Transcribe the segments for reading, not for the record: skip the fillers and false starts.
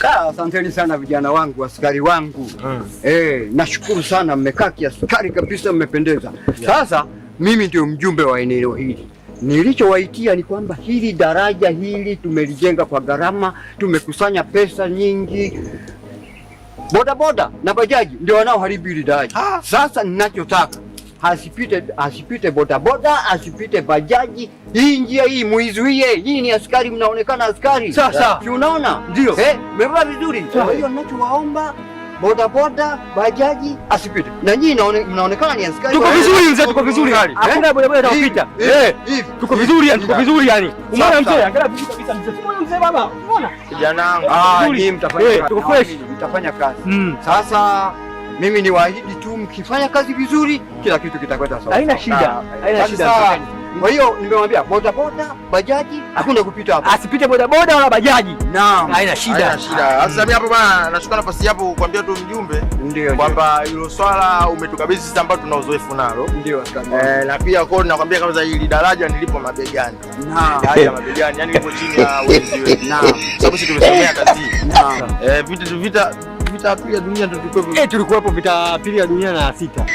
Asanteni sana vijana wangu, askari wangu. Nashukuru sana, mmekaa kiaskari kabisa, mmependeza. Sasa mimi ndio mjumbe wa eneo hili. Nilichowaitia ni kwamba hili daraja hili tumelijenga kwa gharama, tumekusanya pesa nyingi. Bodaboda na bajaji ndio wanaoharibu hili daraja. Sasa ninachotaka asipite bodaboda, asipite bajaji. Hii njia hii muizuie. Hii ni askari, mnaonekana askari. Sasa si unaona? Ndio. Mmevaa vizuri. Kwa hiyo ninachowaomba bodaboda, bajaji asipite. Na nyinyi mnaonekana ni askari. Tuko vizuri mzee, tuko vizuri. Hakuna bodaboda itakupita. Tuko vizuri yani, tuko vizuri yani. Umeona mzee? Angalia vizuri kabisa mzee. Umeona mzee baba? Umeona? Kijana wangu. Nyinyi mtafanya kazi. Tuko fresh. Mtafanya kazi. Sasa mimi niwaahidi tu, mkifanya kazi vizuri kila kitu kitakwenda sawa. Haina shida. Haina shida. Kwa hiyo nimemwambia bodaboda, bajaji hakuna kupita hapo. Asipite bodaboda wala bajaji. Naam. Haina shida. Haina shida. Sasa mimi hapo bwana nashukuru nafasi hapo kuambia tu mjumbe kwamba hilo swala umetukabidhi sisi ambao tuna uzoefu nalo. Ndio askari. Na pia kwa nakwambia kama hili daraja nilipo mabegani. Naam. Daraja mabegani, yani lipo chini ya uwezo wetu. Naam. Sababu sisi tumesomea kazi. Naam. Vita pili ya dunia ndio tulikuwa. Tulikuwepo vita pili ya dunia na 6.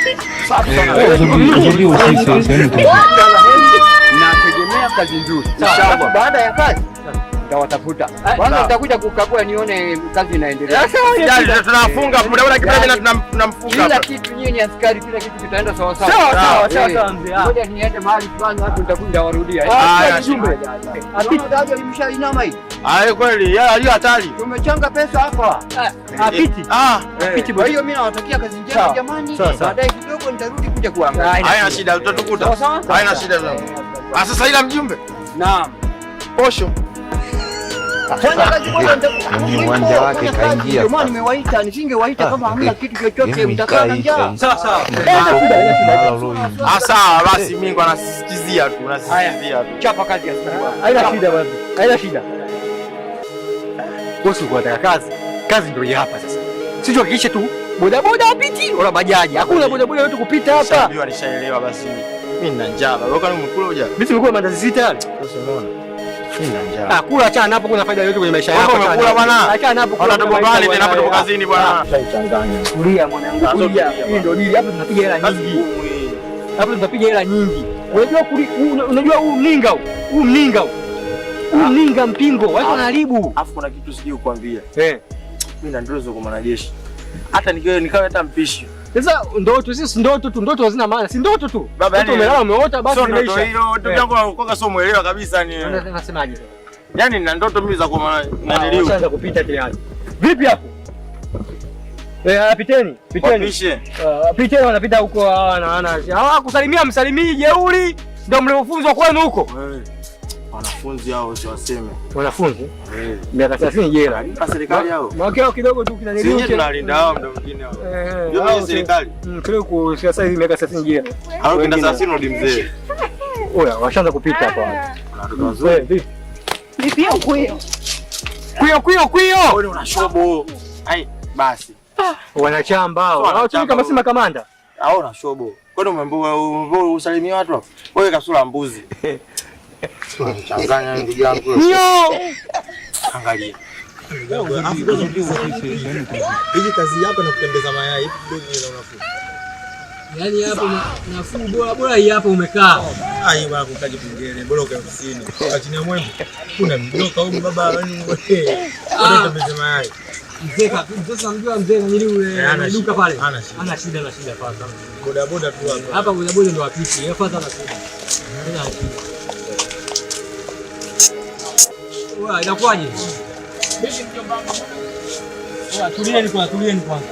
Safi sana. Nategemea kazi nzuri. Baada ya kazi nitawatafuta. Kwanza nitakuja kukagua nione kazi inaendelea. Tunafunga muda kipindi tunamfunga. Kila kitu nyinyi askari, kila kitu kitaenda sawa sawa. Sawa mzee. Ngoja niende mahali fulani hapo nitakuja warudia. Apita daraja limeshainama hii. Kweli, hiyo hatari. Tumechanga pesa hapa. Apiti. Kwa hiyo mimi nawatakia kazi njema jamani. Baadaye kidogo nitarudi kuja kuangalia. Haina shida, tutatukuta. Haina shida. Sasa ila mjumbe. Naam. Posho. Uwanja wake kaingia. Maana nimewaita, nisingewaita kama hamna kitu chochote, mtakaa na njaa. Sawa. Sawa basi, mimi ngo nasisitizia tu, Chapa kazi ya askari. Haina shida bwana. Haina shida. Bosi kwa kazi. Kazi ndio hii hapa sasa. Sisi tuhakikishe tu bodaboda apiti wala bajaji. Hakuna bodaboda yote kupita hapa. Ndio alishaelewa basi. Mimi nina njaa. Wewe kama umekula hoja? Mimi nimekula mandazi 6 tayari. Sasa unaona. Mimi nina njaa. Kula achana hapo, kuna faida yote kwenye maisha yako. Umekula bwana. Achana hapo. Unatobombani tena hapo tupo kazini bwana. Shaichanganya. Kulia mwanangu, kulia. Hii ndio dili. Hapo tunapiga hela nyingi. Hapo tunapiga hela nyingi. Unajua huu mninga mninga mpingo. Watu wanaharibu. Afu kuna kitu sijui kukwambia. Mimi na ndoto kwa mwanajeshi. Hata nikawa hata mpishi. Sasa ndoto hazina maana. Si ndoto tu. Baba yani umelala umeota basi imeisha. Ndoto hiyo ndugu yangu kwa sio muelewa kabisa ni. Unasemaje sasa? Yaani nina ndoto mimi za kwa naniliu. Sasa kupita tayari. Vipi hapo? Piteni. Piteni wanapita huko kusalimia msalimii jeuri. Ndio mliofunzwa kwenu huko. Wanafunzi hao usiwaseme. Wanafunzi? Miaka 30 jela. Serikali hao. Mwakao kidogo tu kinaniliu. Sisi tunalinda hao muda mwingine hao. Ndio serikali. Kidogo sasa hivi miaka 30 jela. Hao kenda 30 rudi mzee. Oya, washaanza kupita hapa. Vipi? Vipi huyo? Kuyo. Wewe una shobo. Basi. Wanachamba hao. Hao tu kama si makamanda. Hao una shobo. Kwani umeambiwa usalimie watu hapo? Wewe kasula mbuzi. Changanya ndugu yangu. Ndio. Angalia. Hii kazi hapa na kutembeza mayai kidogo ile unafuu. Yaani hapo nafuu bora hii hapa umekaa. Hii bwana kukaje pingine bora ukae ofisini. Chini ya mwembe. Kuna mjoka huko baba yani wewe. Kutembeza mayai. Mzee sasa unamjua mzee nani yule duka pale? Ana shida pale. Boda tu hapa. Hapa boda ndio apiti. Yeye kwanza anakuja. Ana shida. Wewe inakuwaje? Mimi mjomba wangu. Wewe tulieni kwanza.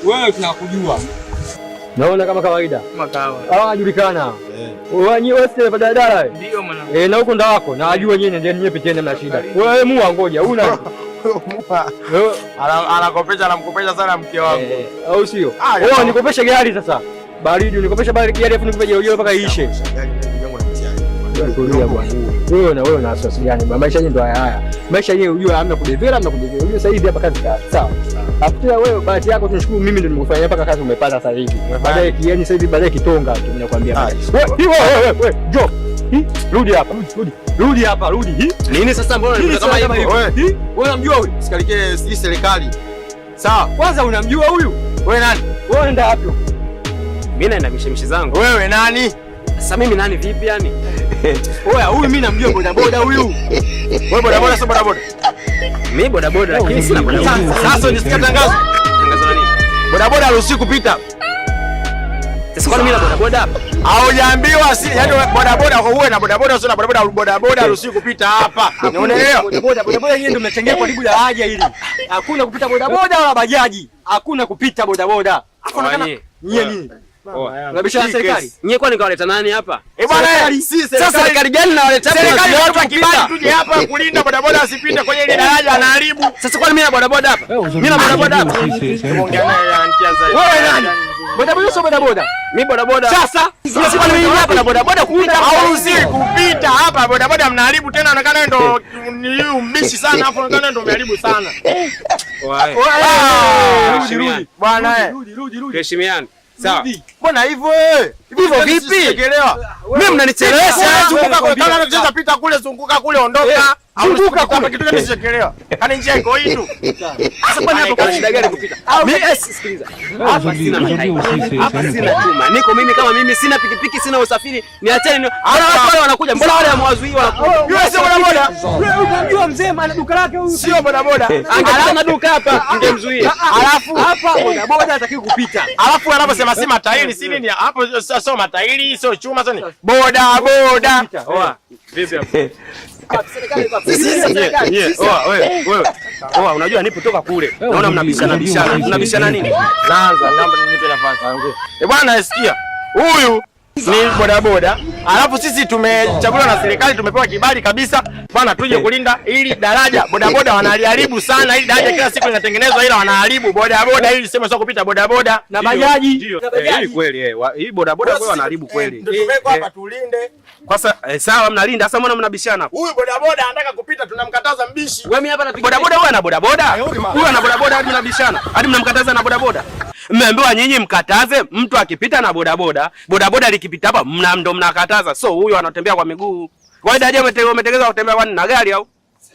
Wewe tunakujua. Naona kama kawaida. Kama kawaida. Hawajulikana. Wewe wote wa daladala. Ndio mwana. Na huko ndo wako. Na ajua nyenye piteni mna shida. Wewe mua ngoja. Una anamkopesha sana mke wangu. Au sio? Wewe nikopesha gari sasa. Baridi unikopesha gari afu nikupe jeuri mpaka iishe. Wewe na wasiwasi gani? Maisha yenyewe ndo haya. Maisha yenyewe unajua hamna kudevera, hamna kudevera. Unajua sasa hivi hapa kazi sawa. Afutia wewe bahati yako tunashukuru mimi ndio nimekufanyia mpaka kazi umepata sasa hivi. Baadaye sasa hivi baadaye kitonga tu ninakwambia. Wewe njoo. Rudi hapa. Rudi hapa, rudi. Nini sasa mbona unataka kama hivyo? Wewe unamjua huyu? Sikalike si serikali. Sawa. Kwanza unamjua huyu? Wewe nani? Wewe nenda hapo. Mimi naenda mishemishe zangu. Wewe nani? Sasa mimi nani vipi yani? Oya, huyu mimi namjua bodaboda huyu. Wewe bodaboda sio bodaboda? Mimi bodaboda lakini sina bodaboda. Sasa unisikia tangazo? Tangazo la nini? Bodaboda haruhusiwi kupita. Sasa kwa nini mimi na bodaboda hapa? Haujaambiwa si yaani bodaboda uwe na bodaboda sio na bodaboda, bodaboda haruhusiwi kupita hapa. Unaelewa? Bodaboda yeye ndio mnachangia kwa libu daraja hili. Hakuna kupita bodaboda wala bajaji. Hakuna kupita bodaboda. Nyie nini? Unabishana na serikali? Nyie kwani kawaleta nani hapa? Bwana si Sasa serikali gani nawaleta hapa? Serikali watu kibali tuje hapa kulinda bodaboda asipite kwenye ile daraja anaharibu. Sasa kwani mimi na bodaboda hapa? Mimi na bodaboda hapa. Ongea naye antia zaidi. Wewe nani? Bodaboda sio bodaboda. Mimi bodaboda. Sasa sisi kwani mimi hapa na bodaboda kupita? Hauruhusiwi kupita hapa, bodaboda mnaharibu tena, anaonekana ndo ni mbishi sana hapo, anaonekana ndo umeharibu sana. Rudi bwana, rudi. Heshimiani. Sawa. Mbona hivyo wewe? Hivyo vipi? Mimi mnanichelewesha. Zunguka kule, kama unacheza pita kule, zunguka kule, ondoka. Zunguka kule, kitu gani sichekelewa? Kani njia iko hii tu. Sasa kwani hapo kuna shida gani kupita? Mimi sikiliza. Hapa sina mataifa. Hapa sina chuma. Niko mimi kama mimi sina pikipiki, sina usafiri. Niacheni. Watu wale wanakuja. Mbona wale hamwazuii wanakuja? Yule sio bodaboda. Wewe unamjua mzee ana duka lake huyu. Sio bodaboda. Angekuwa duka hapa, ningemzuia. Alafu hapa bodaboda hataki kupita. Alafu anaposema si matairi si nini? Hapo sio matairi, sio chuma, sio nini? Bodaboda. Oa. Vipi hapo? Wewe unajua nipo toka kule. Naona mnabishana nini? Naanza namba nipe nafasi. Bwana nasikia. Huyu ni bodaboda. Alafu sisi tumechaguliwa na serikali, tumepewa kibali kabisa. Bwana tuje kulinda ili daraja. Bodaboda wanaliharibu sana ili daraja, kila siku linatengenezwa ila wanaharibu bodaboda ili sema sio kupita bodaboda na bajaji. Hii kweli hii bodaboda kwa wanaharibu kweli. Ndio tumewekwa hapa tulinde. Kwa sawa mnalinda, sasa mbona mnabishana? Huyu bodaboda anataka kupita, tunamkataza mbishi. Wewe mimi hapa napiga bodaboda, wewe na bodaboda? Huyu ana bodaboda hadi mnabishana. Hadi mnamkataza na bodaboda. Mmeambiwa nyinyi mkataze mtu akipita na bodaboda, bodaboda likipita hapa ndo mnakataza. So huyu anatembea kwa miguu. Kawaida je, umetegeza kutembea kwa na gari au?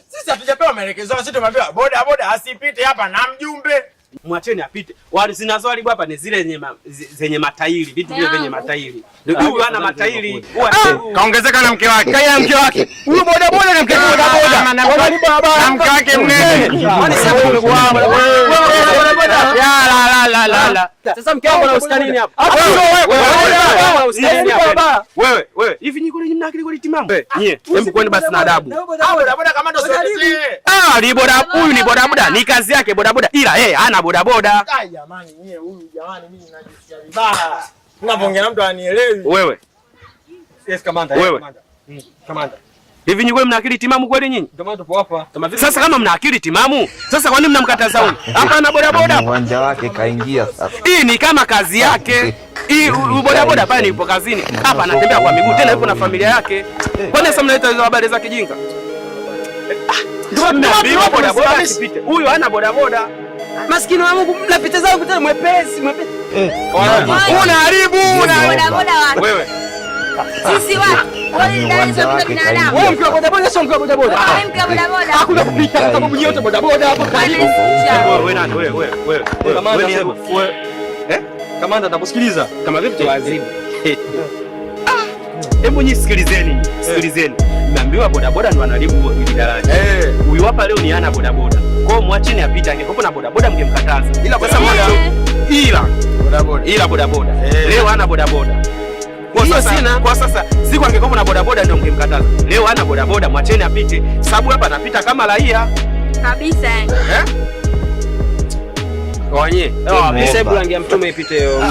Sisi hatujapewa maelekezo, sisi tumeambiwa bodaboda asipite hapa na mjumbe. Mwacheni apite. Wale zinazoharibu hapa ni zile zenye matairi, vitu vile vyenye matairi. Huyu ana matairi. Kaongezeka na mke wake. Kaya mke wake. Huyu bodaboda na mke bodaboda. Wanalipa habari na mke wake mnene. Kwani sasa la. Sasa mke wako anahusika nini hapa? Wewe. Hivi nyinyi kule mna akili kule timamu? Nyie, hebu kwani basi na adabu. Bodaboda kama ndo sisi. Ni bodaboda, huyu ni bodaboda, ni kazi yake bodaboda. Ila yeye hana bodaboda. Jamani nyie, huyu jamani mimi najisikia vibaya. Unapoongea na mtu anielewi. Wewe. Yes, kamanda. Wewe. Kamanda. Hivi nyinyi mna akili timamu kweli nyinyi? Ndio maana tupo hapa. Sasa kama mna akili timamu, sasa kwa nini mnamkataza huyu? Hapa ana bodaboda. Uwanja wake kaingia sasa. Hii ni kama kazi yake. Hii bodaboda pale yupo kazini. Hapa anatembea kwa miguu, tena yupo na familia yake. Kwa nini sasa mnaleta hizo habari za kijinga? Ndio bodaboda asipite. Huyu hana bodaboda. Maskini wa Mungu, mnapita zao tena mwepesi. Unaharibu bodaboda wapi? Wewe. Sisi wapi? Wewe mke wa bodaboda sio mke wa bodaboda. Mke wa bodaboda. Hakuna kupita kwa sababu yote bodaboda hapo karibu. Wewe nani? Wewe. Kamanda atakusikiliza. Kama vipi tuwazibu? Hebu nyinyi sikilizeni. Mmeambiwa bodaboda ndo analibu hili daraja. Huyu hapa leo ni ana bodaboda. Kwa hiyo mwacheni apite, angekuwa na bodaboda mngemkataza. Ila kwa sababu bodaboda. Leo ana bodaboda. Kwa sasa siku angekuwa na bodaboda ndio mngemkataza. Leo ana bodaboda, mwacheni apite. Sababu hapa anapita kama raia. Kabisa. Wanye. Bisa hebu rangi ya mtume ipite hiyo.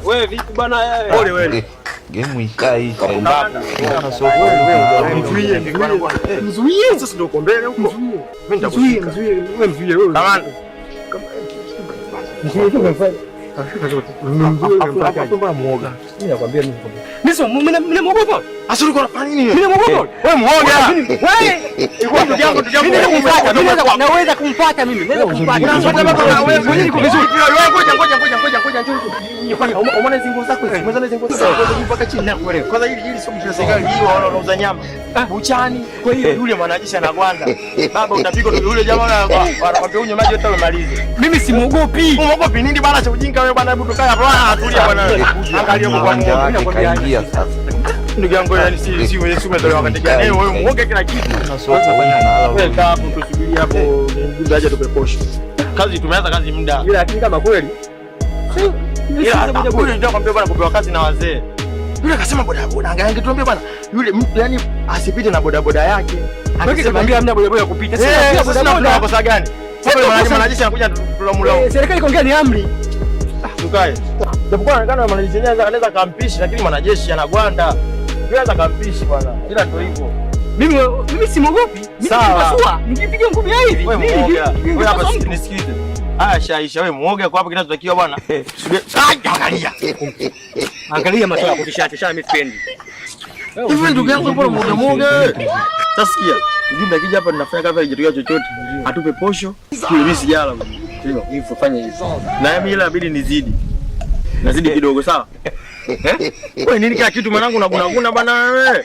Wewe vipi bwana wewe? Pole wewe. Game ikaisha. Mzuie sasa ndio uko mbele huko. Mimi nitakushika. Mzuie wewe. Tamam. Mzuie tu mfanye. Mbona muoga? Mimi nakwambia mimi namuogopa. Asuli kwa nafanya nini? Mimi namuogopa. Wewe muoga. Wewe iko ndugu yangu naweza kumfuata mimi. Naweza kumfuata. Unafuata baba wewe mwenyewe uko vizuri. Ngoja. Umeona hizo nguo zako hizi? Umeona hizo nguo zako mpaka chini na kuelewa. Kwanza hili sio mtu wa serikali, hii wanauza nyama. Buchani. Kwa hiyo yule mwanajeshi anagwanda. Baba utapika yule jamaa anakwambia unywe maji hata umalize. Mimi simuogopi. Unaogopi nini bwana cha ujinga wewe bwana, hebu tukae hapa. Tulia bwana. Angalia kwa Mungu. Kaingia sasa. Ndugu yangu yani si wewe umetolewa katika wewe muoga kila kitu. Wewe kaa hapo tusubiri hapo mjumbe aje tupe posho. Kazi tumeanza kazi muda. Ila lakini kama kweli yule ndio kwambia bwana kupewa kazi na wazee. Yule akasema bodaboda, angetuambia bwana yule mtu yani asipite na bodaboda yake. Akisema hamna bodaboda kupita. Sasa bodaboda kosa gani? Sasa mwanajeshi anakuja tulamulao. Serikali ikaongea ni amri. Tukae. Japokuwa anaonekana mwanajeshi anaweza kampishi, lakini mwanajeshi anagwanda. Anaweza kampishi bwana. Ila ndio hivyo. Mimi simuogopi. Sawa. Nikipiga ngumi hivi. Wewe muoga. Wewe hapa nisikize. Haya shaisha wewe muoga kwa hapa kinachotakiwa bwana. Angalia. Angalia masuala ya kutisha mimi sipendi. Hivi ndugu yangu mbona muoga? Sasa sikia. Mjumbe akija hapa ninafanya kazi haijatokea chochote. Atupe posho. Mimi sijala. Ndio, hivyo fanya hivyo. Na mimi ila inabidi nizidi. Nazidi kidogo sawa? Wewe nini kila kitu mwanangu unaguna bana wewe?